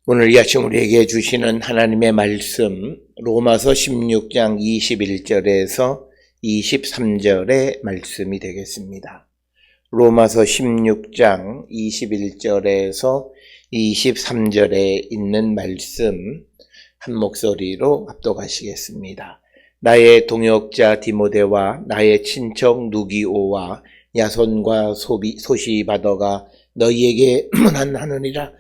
오늘 이 아침 우리에게 주시는 하나님의 말씀 로마서 16장 21절에서 23절의 말씀이 되겠습니다. 로마서 16장 21절에서 23절에 있는 말씀 한 목소리로 합독하시겠습니다. 나의 동역자 디모데와 나의 친척 누기오와 야손과 소시바더가 너희에게 문안하느니라.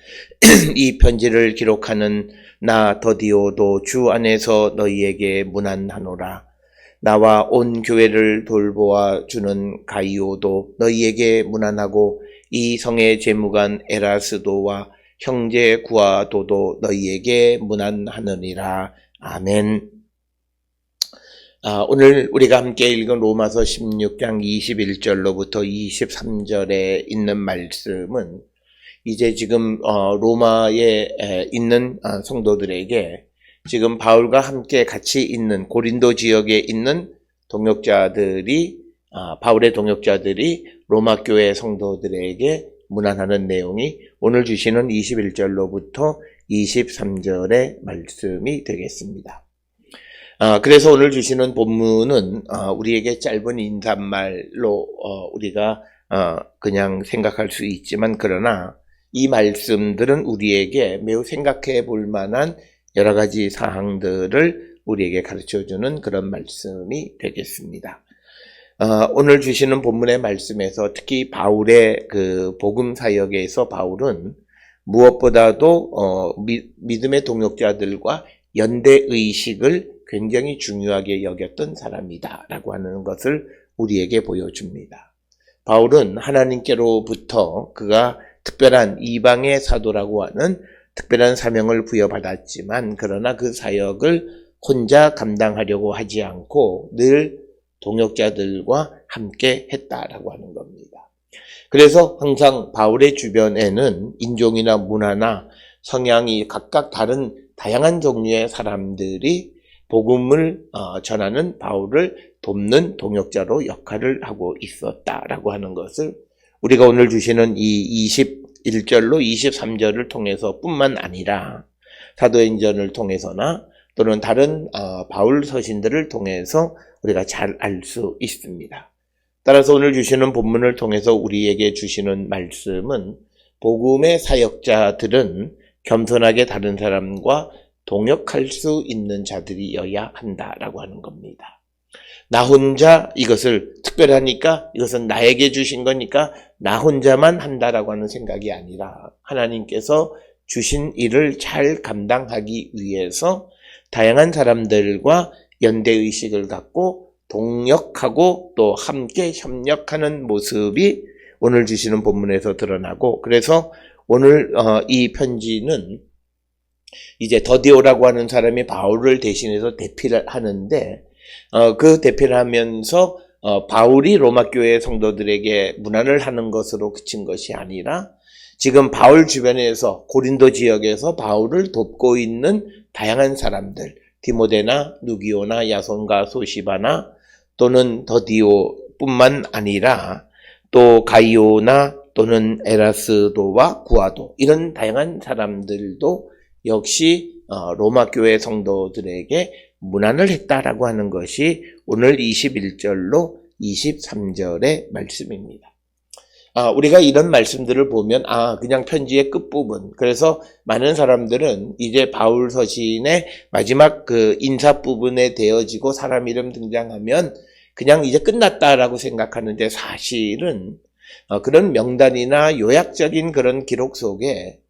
이 편지를 기록하는 나 더디오도 주 안에서 너희에게 문안하노라. 나와 온 교회를 돌보아 주는 가이오도 너희에게 문안하고 이 성의 재무관 에라스도와 형제 구아도도 너희에게 문안하느니라. 아멘. 오늘 우리가 함께 읽은 로마서 16장 21절로부터 23절에 있는 말씀은 이제 지금 로마에 있는 성도들에게 지금 바울과 함께 같이 있는 고린도 지역에 있는 동역자들이 바울의 동역자들이 로마 교회 성도들에게 문안하는 내용이 오늘 주시는 21절로부터 23절의 말씀이 되겠습니다. 그래서 오늘 주시는 본문은 우리에게 짧은 인사말로 우리가 그냥 생각할 수 있지만 그러나 이 말씀들은 우리에게 매우 생각해 볼 만한 여러 가지 사항들을 우리에게 가르쳐주는 그런 말씀이 되겠습니다. 오늘 주시는 본문의 말씀에서 특히 바울의 그 복음 사역에서 바울은 무엇보다도 믿음의 동역자들과 연대의식을 굉장히 중요하게 여겼던 사람이다라고 하는 것을 우리에게 보여줍니다. 바울은 하나님께로부터 그가 특별한 이방의 사도라고 하는 특별한 사명을 부여받았지만 그러나 그 사역을 혼자 감당하려고 하지 않고 늘 동역자들과 함께 했다라고 하는 겁니다. 그래서 항상 바울의 주변에는 인종이나 문화나 성향이 각각 다른 다양한 종류의 사람들이 복음을 전하는 바울을 돕는 동역자로 역할을 하고 있었다라고 하는 것을 우리가 오늘 주시는 이 21절로 23절을 통해서 뿐만 아니라 사도행전을 통해서나 또는 다른 바울 서신들을 통해서 우리가 잘 알 수 있습니다. 따라서 오늘 주시는 본문을 통해서 우리에게 주시는 말씀은 복음의 사역자들은 겸손하게 다른 사람과 동역할 수 있는 자들이어야 한다라고 하는 겁니다. 나 혼자 이것을 특별하니까 이것은 나에게 주신 거니까 나 혼자만 한다라고 하는 생각이 아니라 하나님께서 주신 일을 잘 감당하기 위해서 다양한 사람들과 연대의식을 갖고 동역하고 또 함께 협력하는 모습이 오늘 주시는 본문에서 드러나고 그래서 오늘 이 편지는 이제 더디오라고 하는 사람이 바울을 대신해서 대피를 하는데 그 대피를 하면서 바울이 로마 교회 성도들에게 문안을 하는 것으로 그친 것이 아니라 지금 바울 주변에서 고린도 지역에서 바울을 돕고 있는 다양한 사람들 디모데나 누기오나 야손과 소시바나 또는 더디오뿐만 아니라 또 가이오나 또는 에라스도와 구아도 이런 다양한 사람들도 역시 로마 교회 성도들에게 문안을 했다라고 하는 것이 오늘 21절로 23절의 말씀입니다. 우리가 이런 말씀들을 보면 그냥 편지의 끝부분 그래서 많은 사람들은 이제 바울 서신의 마지막 그 인사 부분에 되어지고 사람 이름 등장하면 그냥 이제 끝났다라고 생각하는데 사실은 그런 명단이나 요약적인 그런 기록 속에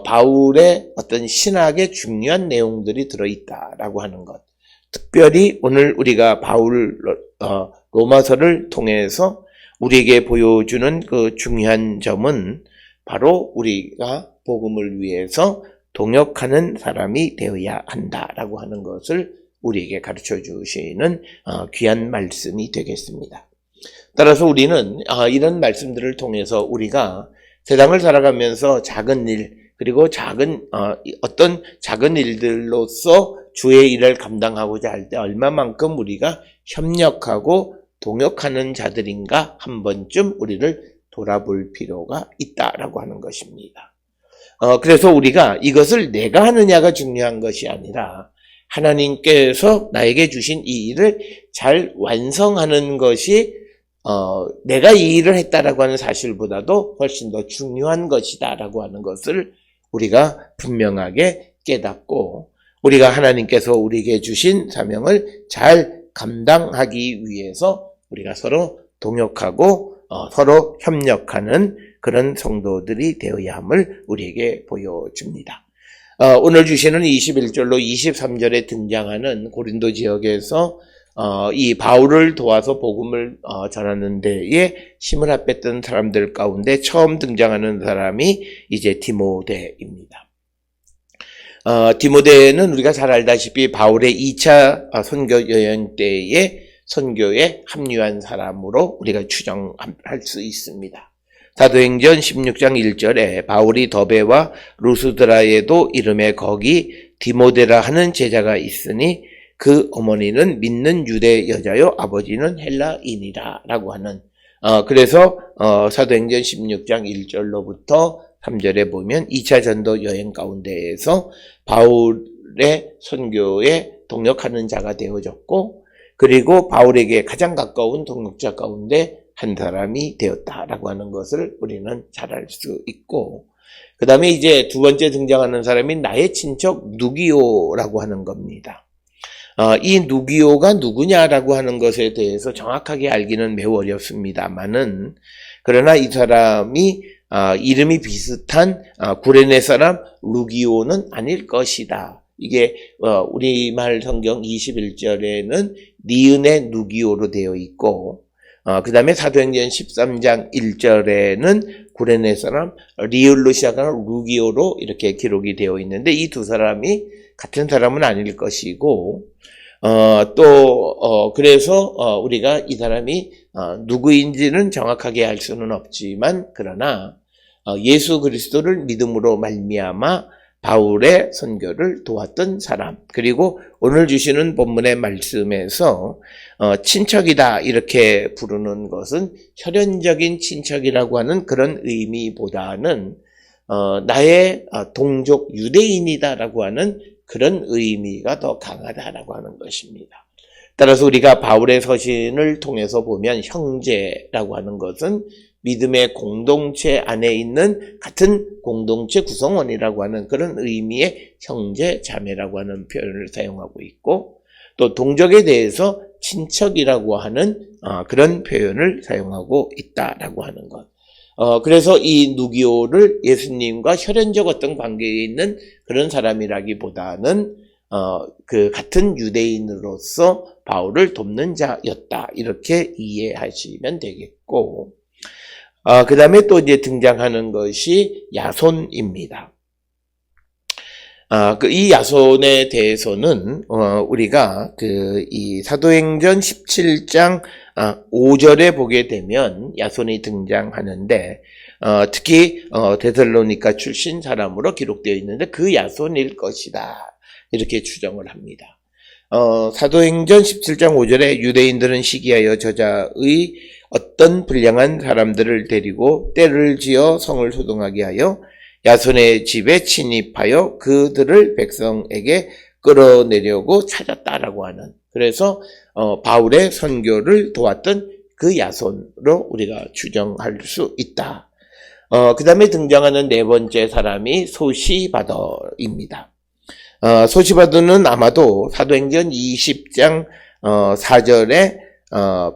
바울의 어떤 신학의 중요한 내용들이 들어있다라고 하는 것. 특별히 오늘 우리가 바울 로마서를 통해서 우리에게 보여주는 그 중요한 점은 바로 우리가 복음을 위해서 동역하는 사람이 되어야 한다라고 하는 것을 우리에게 가르쳐 주시는 귀한 말씀이 되겠습니다. 따라서 우리는 이런 말씀들을 통해서 우리가 세상을 살아가면서 작은 일 그리고 어떤 작은 일들로서 주의 일을 감당하고자 할 때 얼마만큼 우리가 협력하고 동역하는 자들인가 한 번쯤 우리를 돌아볼 필요가 있다라고 하는 것입니다. 그래서 우리가 이것을 내가 하느냐가 중요한 것이 아니라 하나님께서 나에게 주신 이 일을 잘 완성하는 것이 내가 이 일을 했다라고 하는 사실보다도 훨씬 더 중요한 것이다라고 하는 것을 우리가 분명하게 깨닫고 우리가 하나님께서 우리에게 주신 사명을 잘 감당하기 위해서 우리가 서로 동역하고 서로 협력하는 그런 성도들이 되어야 함을 우리에게 보여줍니다. 오늘 주시는 21절로 23절에 등장하는 고린도 지역에서 이 바울을 도와서 복음을 전하는 데에 힘을 합했던 사람들 가운데 처음 등장하는 사람이 이제 디모데입니다. 디모데는 우리가 잘 알다시피 바울의 2차 선교 여행 때에 선교에 합류한 사람으로 우리가 추정할 수 있습니다. 사도행전 16장 1절에 바울이 더베와 루스드라에도 이름에 거기 디모데라 하는 제자가 있으니 그 어머니는 믿는 유대 여자요 아버지는 헬라인이라 라고 하는 그래서 사도행전 16장 1절로부터 3절에 보면 2차 전도 여행 가운데에서 바울의 선교에 동역하는 자가 되어졌고 그리고 바울에게 가장 가까운 동역자 가운데 한 사람이 되었다라고 하는 것을 우리는 잘 알 수 있고 그 다음에 이제 두 번째 등장하는 사람이 나의 친척 누기오라고 하는 겁니다. 이 누기오가 누구냐라고 하는 것에 대해서 정확하게 알기는 매우 어렵습니다만은 그러나 이 사람이 이름이 비슷한 구레네 사람 루기오는 아닐 것이다. 이게 우리말 성경 21절에는 니은의 누기오로 되어 있고 그 다음에 사도행전 13장 1절에는 구레네 사람 리을로 시작하는 루기오로 이렇게 기록이 되어 있는데 이 두 사람이 같은 사람은 아닐 것이고 그래서 우리가 이 사람이 누구인지는 정확하게 알 수는 없지만 그러나 예수 그리스도를 믿음으로 말미암아 바울의 선교를 도왔던 사람 그리고 오늘 주시는 본문의 말씀에서 친척이다 이렇게 부르는 것은 혈연적인 친척이라고 하는 그런 의미보다는 나의 동족 유대인이다라고 하는 그런 의미가 더 강하다라고 하는 것입니다. 따라서 우리가 바울의 서신을 통해서 보면 형제라고 하는 것은 믿음의 공동체 안에 있는 같은 공동체 구성원이라고 하는 그런 의미의 형제, 자매라고 하는 표현을 사용하고 있고 또 동족에 대해서 친척이라고 하는 그런 표현을 사용하고 있다라고 하는 것. 그래서 이 누기오를 예수님과 혈연적 어떤 관계에 있는 그런 사람이라기보다는 그 같은 유대인으로서 바울을 돕는 자였다 이렇게 이해하시면 되겠고 그 다음에 또 이제 등장하는 것이 야손입니다. 이 야손에 대해서는 우리가 이 사도행전 17장 5절에 보게 되면 야손이 등장하는데 특히 데살로니가 출신 사람으로 기록되어 있는데 그 야손일 것이다 이렇게 추정을 합니다. 사도행전 17장 5절에 유대인들은 시기하여 저자의 어떤 불량한 사람들을 데리고 떼를 지어 성을 소동하게 하여 야손의 집에 침입하여 그들을 백성에게 끌어내려고 찾았다라고 하는 그래서 바울의 선교를 도왔던 그 야손으로 우리가 추정할 수 있다. 그 다음에 등장하는 네 번째 사람이 소시바더입니다. 소시바더는 아마도 사도행전 20장 4절에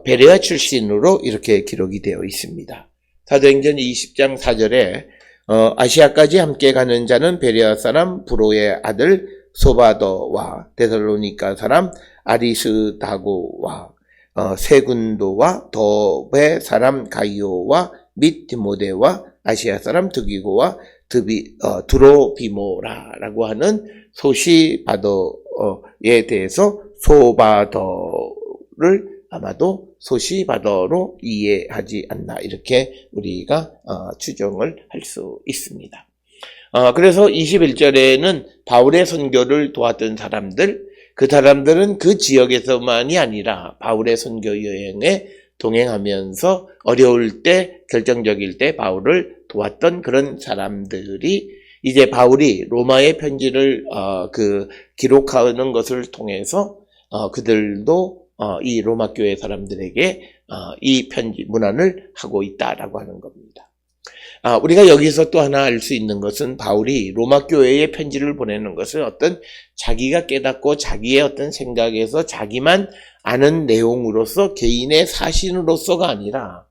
베레아 출신으로 이렇게 기록이 되어 있습니다. 사도행전 20장 4절에 아시아까지 함께 가는 자는 베레아 사람 브로의 아들 소바더와 데살로니가 사람 아리스다고와 세군도와 더베 사람 가이오와 및 디모데와 아시아 사람 드기고와 드로비모라라고 하는 소시바더에 대해서 소바더를 아마도 소시바더로 이해하지 않나 이렇게 우리가 추정을 할 수 있습니다. 그래서 21절에는 바울의 선교를 도왔던 사람들, 그 사람들은 그 지역에서만이 아니라 바울의 선교 여행에 동행하면서 어려울 때, 결정적일 때 바울을 도왔던 그런 사람들이 이제 바울이 로마의 편지를 기록하는 것을 통해서 그들도 이 로마 교회 사람들에게 이 편지 문안을 하고 있다라고 하는 겁니다. 우리가 여기서 또 하나 알 수 있는 것은 바울이 로마 교회에 편지를 보내는 것은 어떤 자기가 깨닫고 자기의 어떤 생각에서 자기만 아는 내용으로서 개인의 사신으로서가 아니라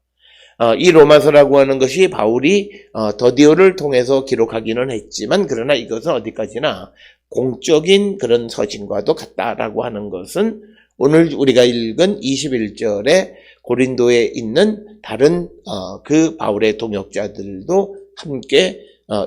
이 로마서라고 하는 것이 바울이 더디오를 통해서 기록하기는 했지만 그러나 이것은 어디까지나 공적인 그런 서신과도 같다라고 하는 것은 오늘 우리가 읽은 21절에 고린도에 있는 다른 그 바울의 동역자들도 함께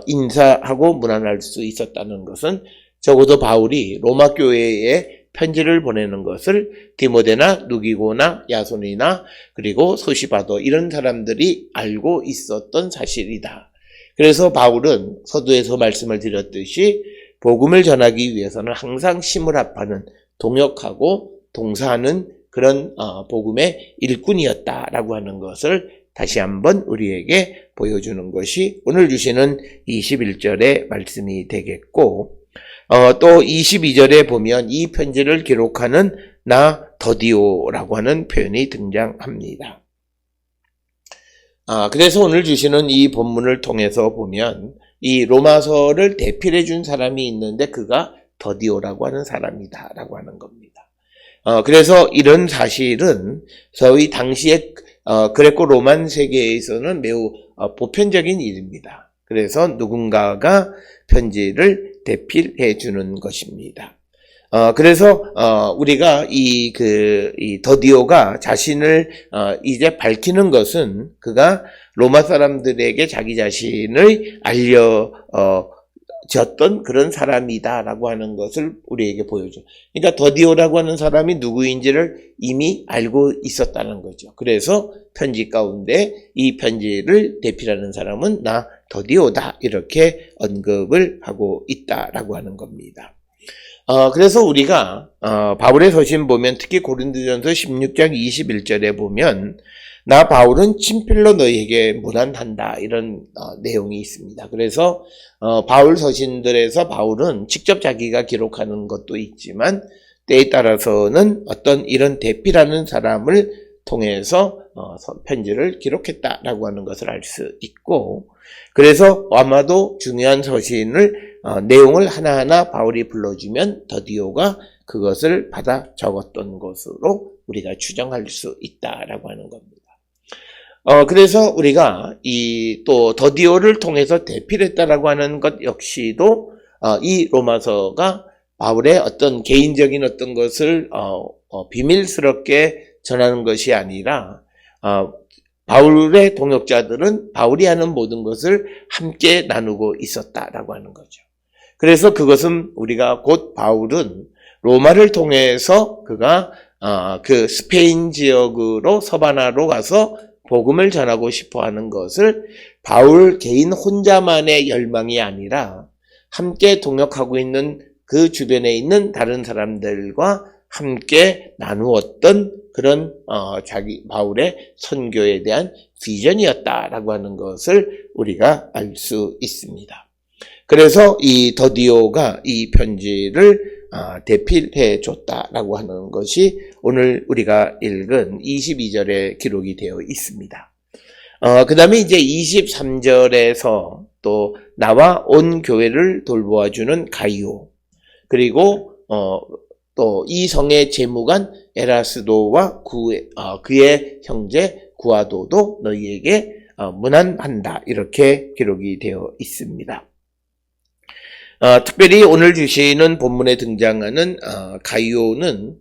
인사하고 문안할 수 있었다는 것은 적어도 바울이 로마 교회에 편지를 보내는 것을 디모데나 누기고나 야손이나 그리고 소시바도 이런 사람들이 알고 있었던 사실이다. 그래서 바울은 서두에서 말씀을 드렸듯이 복음을 전하기 위해서는 항상 힘을 합하는 동역하고 동사하는 그런 복음의 일꾼이었다라고 하는 것을 다시 한번 우리에게 보여주는 것이 오늘 주시는 21절의 말씀이 되겠고 또 22절에 보면 이 편지를 기록하는 나 더디오라고 하는 표현이 등장합니다. 그래서 오늘 주시는 이 본문을 통해서 보면 이 로마서를 대필해 준 사람이 있는데 그가 더디오라고 하는 사람이다라고 하는 겁니다. 그래서 이런 사실은 소위 당시의 그레코 로만 세계에서는 매우 보편적인 일입니다. 그래서 누군가가 편지를 대필해 주는 것입니다. 그래서 우리가 이 더디오가 자신을 이제 밝히는 것은 그가 로마 사람들에게 자기 자신을 알려졌던 그런 사람이다라고 하는 것을 우리에게 보여줘. 그러니까 더디오라고 하는 사람이 누구인지를 이미 알고 있었다는 거죠. 그래서 편지 가운데 이 편지를 대필하는 사람은 나 더디오다 이렇게 언급을 하고 있다라고 하는 겁니다. 그래서 우리가 바울의 서신 보면 특히 고린도전서 16장 21절에 보면 나 바울은 친필로 너희에게 문안한다 이런 내용이 있습니다. 그래서 바울 서신들에서 바울은 직접 자기가 기록하는 것도 있지만 때에 따라서는 어떤 이런 대필하는 사람을 통해서 편지를 기록했다라고 하는 것을 알 수 있고 그래서 아마도 중요한 서신을 내용을 하나하나 바울이 불러주면 더디오가 그것을 받아 적었던 것으로 우리가 추정할 수 있다라고 하는 겁니다. 그래서 우리가 또 더디오를 통해서 대필했다라고 하는 것 역시도 이 로마서가 바울의 어떤 개인적인 어떤 것을 비밀스럽게 전하는 것이 아니라 바울의 동역자들은 바울이 하는 모든 것을 함께 나누고 있었다라고 하는 거죠. 그래서 그것은 우리가 곧 바울은 로마를 통해서 그가 그 스페인 지역으로 서바나로 가서 복음을 전하고 싶어 하는 것을 바울 개인 혼자만의 열망이 아니라 함께 동역하고 있는 그 주변에 있는 다른 사람들과 함께 나누었던 그런 바울의 선교에 대한 비전이었다라고 하는 것을 우리가 알 수 있습니다. 그래서 이 더디오가 이 편지를 대필해 줬다라고 하는 것이 오늘 우리가 읽은 22절에 기록이 되어 있습니다. 그 다음에 이제 23절에서 또 나와 온 교회를 돌보아주는 가이오 그리고 또 이 성의 재무관 에라스도와 그의 형제 구아도도 너희에게 문안한다 이렇게 기록이 되어 있습니다. 특별히 오늘 주시는 본문에 등장하는 가이오는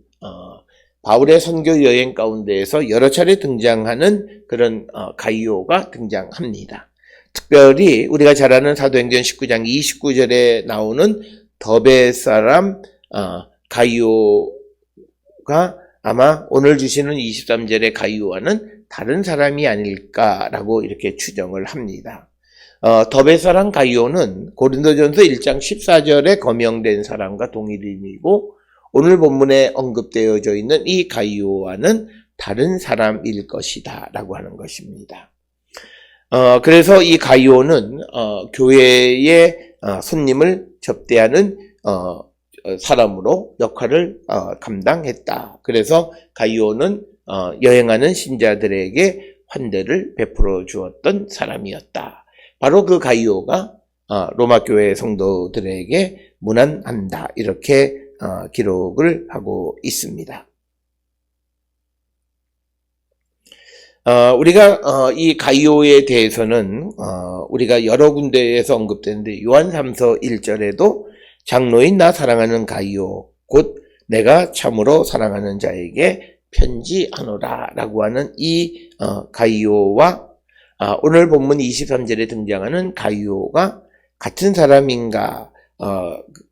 바울의 선교 여행 가운데에서 여러 차례 등장하는 그런 가이오가 등장합니다. 특별히 우리가 잘 아는 사도행전 19장 29절에 나오는 더베 사람 가이오가 아마 오늘 주시는 23절의 가이오와는 다른 사람이 아닐까라고 이렇게 추정을 합니다. 더베 사람 가이오는 고린도전서 1장 14절에 거명된 사람과 동일인이고 오늘 본문에 언급되어져 있는 이 가이오와는 다른 사람일 것이다 라고 하는 것입니다. 그래서 이 가이오는 교회의 손님을 접대하는 사람으로 역할을 감당했다. 그래서 가이오는 여행하는 신자들에게 환대를 베풀어 주었던 사람이었다. 바로 그 가이오가 로마 교회 성도들에게 문안한다. 이렇게 기록을 하고 있습니다. 우리가 이 가이오에 대해서는 우리가 여러 군데에서 언급되는데 요한 3서 1절에도 장로인 나 사랑하는 가이오 곧 내가 참으로 사랑하는 자에게 편지하노라 라고 하는 이 가이오와 오늘 본문 23절에 등장하는 가이오가 같은 사람인가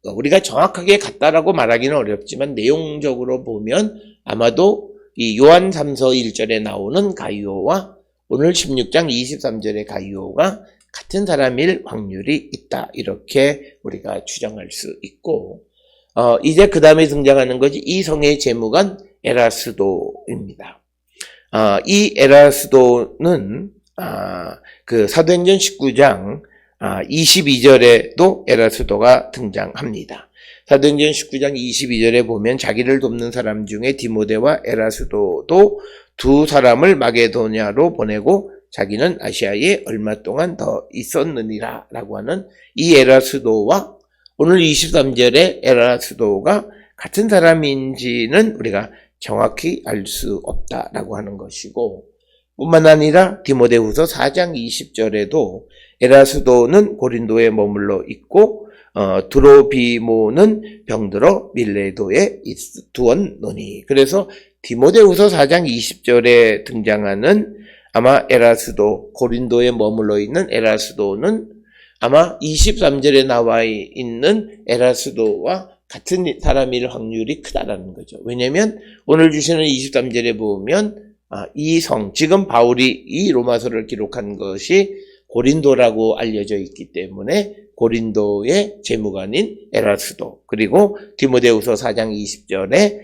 우리가 정확하게 같다라고 말하기는 어렵지만 내용적으로 보면 아마도 이 요한 3서 1절에 나오는 가이오와 오늘 16장 23절의 가이오가 같은 사람일 확률이 있다. 이렇게 우리가 추정할 수 있고 이제 그 다음에 등장하는 것이 이 성의 재무관 에라스도입니다. 이 에라스도는 그 사도행전 19장 22절에도 에라스도가 등장합니다. 사도행전 19장 22절에 보면 자기를 돕는 사람 중에 디모데와 에라스도도 두 사람을 마게도냐로 보내고 자기는 아시아에 얼마 동안 더 있었느니라 라고 하는 이 에라스도와 오늘 23절에 에라스도가 같은 사람인지는 우리가 정확히 알 수 없다라고 하는 것이고 뿐만 아니라 디모데후서 4장 20절에도 에라스도는 고린도에 머물러 있고 드로비모는 병들어 밀레도에 두었노니. 그래서 디모데후서 4장 20절에 등장하는 아마 에라스도, 고린도에 머물러 있는 에라스도는 아마 23절에 나와 있는 에라스도와 같은 사람일 확률이 크다라는 거죠. 왜냐하면 오늘 주시는 23절에 보면 이 성, 지금 바울이 이 로마서를 기록한 것이 고린도라고 알려져 있기 때문에 고린도의 재무관인 에라스도, 그리고 디모데후서 4장 20절에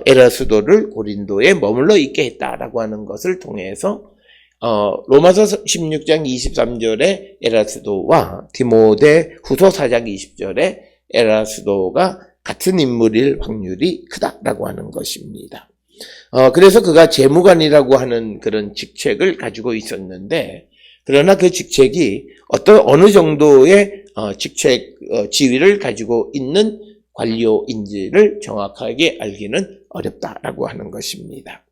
에라스도를 고린도에 머물러 있게 했다라고 하는 것을 통해서 로마서 16장 23절에 에라스도와 디모데후서 4장 20절에 에라스도가 같은 인물일 확률이 크다라고 하는 것입니다. 그래서 그가 재무관이라고 하는 그런 직책을 가지고 있었는데, 그러나 그 직책이 어느 정도의 직책, 지위를 가지고 있는 관료인지를 정확하게 알기는 어렵다라고 하는 것입니다.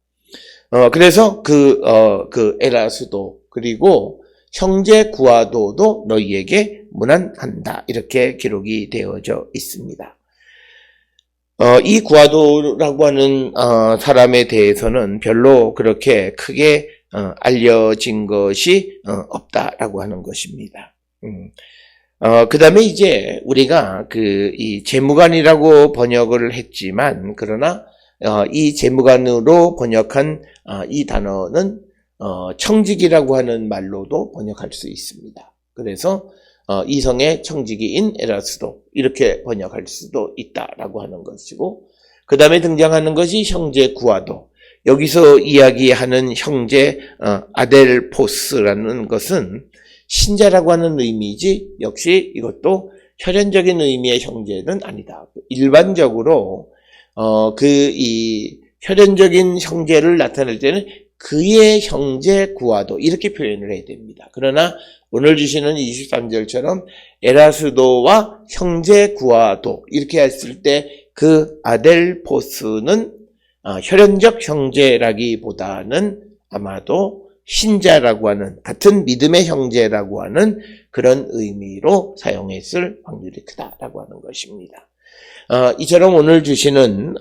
그래서 그 에라스도 그리고 형제 구아도도 너희에게 문안한다. 이렇게 기록이 되어져 있습니다. 이 구아도라고 하는 사람에 대해서는 별로 그렇게 크게 알려진 것이 없다라고 하는 것입니다. 그 다음에 이제 우리가 이 재무관이라고 번역을 했지만, 그러나 이 재무관으로 번역한 이 단어는 청직이라고 하는 말로도 번역할 수 있습니다. 그래서 이성의 청지기인 에라스도 이렇게 번역할 수도 있다라고 하는 것이고, 그 다음에 등장하는 것이 형제 구아도. 여기서 이야기하는 형제 아델포스라는 것은 신자라고 하는 의미지, 역시 이것도 혈연적인 의미의 형제는 아니다. 일반적으로 이 혈연적인 형제를 나타낼 때는 그의 형제 구아도 이렇게 표현을 해야 됩니다. 그러나 오늘 주시는 23절처럼 에라스도와 형제 구아도 이렇게 했을 때 그 아델포스는 혈연적 형제라기보다는 아마도 신자라고 하는, 같은 믿음의 형제라고 하는 그런 의미로 사용했을 확률이 크다라고 하는 것입니다. 이처럼 오늘 주시는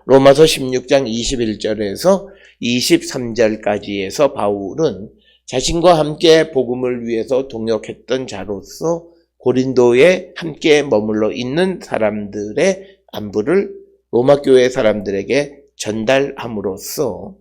로마서 16장 21절에서 23절까지에서 바울은 자신과 함께 복음을 위해서 동역했던 자로서 고린도에 함께 머물러 있는 사람들의 안부를 로마 교회 사람들에게 전달함으로써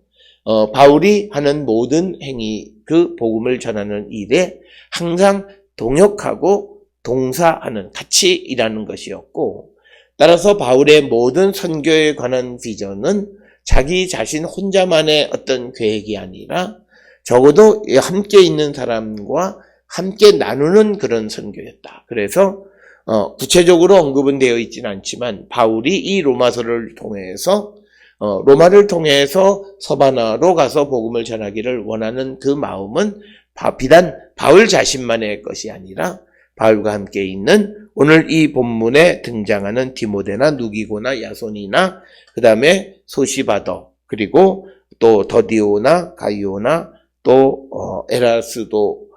바울이 하는 모든 행위, 그 복음을 전하는 일에 항상 동역하고 동사하는, 같이 일하는 것이었고, 따라서 바울의 모든 선교에 관한 비전은 자기 자신 혼자만의 어떤 계획이 아니라 적어도 함께 있는 사람과 함께 나누는 그런 선교였다. 그래서 구체적으로 언급은 되어 있지는 않지만 바울이 이 로마서를 통해서 로마를 통해서 서바나로 가서 복음을 전하기를 원하는 그 마음은 비단 바울 자신만의 것이 아니라 바울과 함께 있는 오늘 이 본문에 등장하는 디모데나 누기고나 야손이나 그 다음에 소시바더 그리고 또 더디오나 가이오나 또 에라스도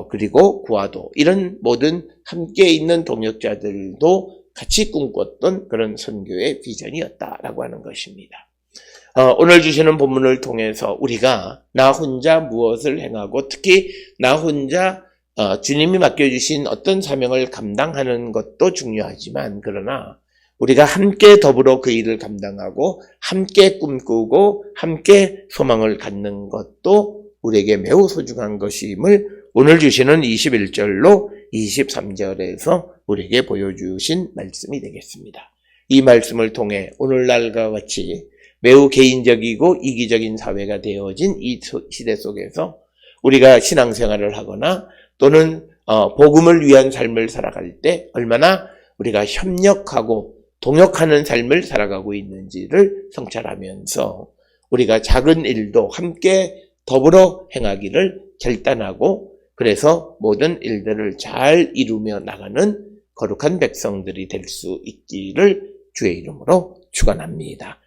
그리고 구아도 이런 모든 함께 있는 동역자들도 같이 꿈꿨던 그런 선교의 비전이었다라고 하는 것입니다. 오늘 주시는 본문을 통해서 우리가 나 혼자 무엇을 행하고 특히 나 혼자 주님이 맡겨주신 어떤 사명을 감당하는 것도 중요하지만 그러나 우리가 함께 더불어 그 일을 감당하고 함께 꿈꾸고 함께 소망을 갖는 것도 우리에게 매우 소중한 것임을 오늘 주시는 21절로 23절에서 우리에게 보여주신 말씀이 되겠습니다. 이 말씀을 통해 오늘날과 같이 매우 개인적이고 이기적인 사회가 되어진 이 시대 속에서 우리가 신앙생활을 하거나 또는 복음을 위한 삶을 살아갈 때 얼마나 우리가 협력하고 동역하는 삶을 살아가고 있는지를 성찰하면서 우리가 작은 일도 함께 더불어 행하기를 결단하고 그래서 모든 일들을 잘 이루며 나가는 거룩한 백성들이 될 수 있기를 주의 이름으로 축원합니다.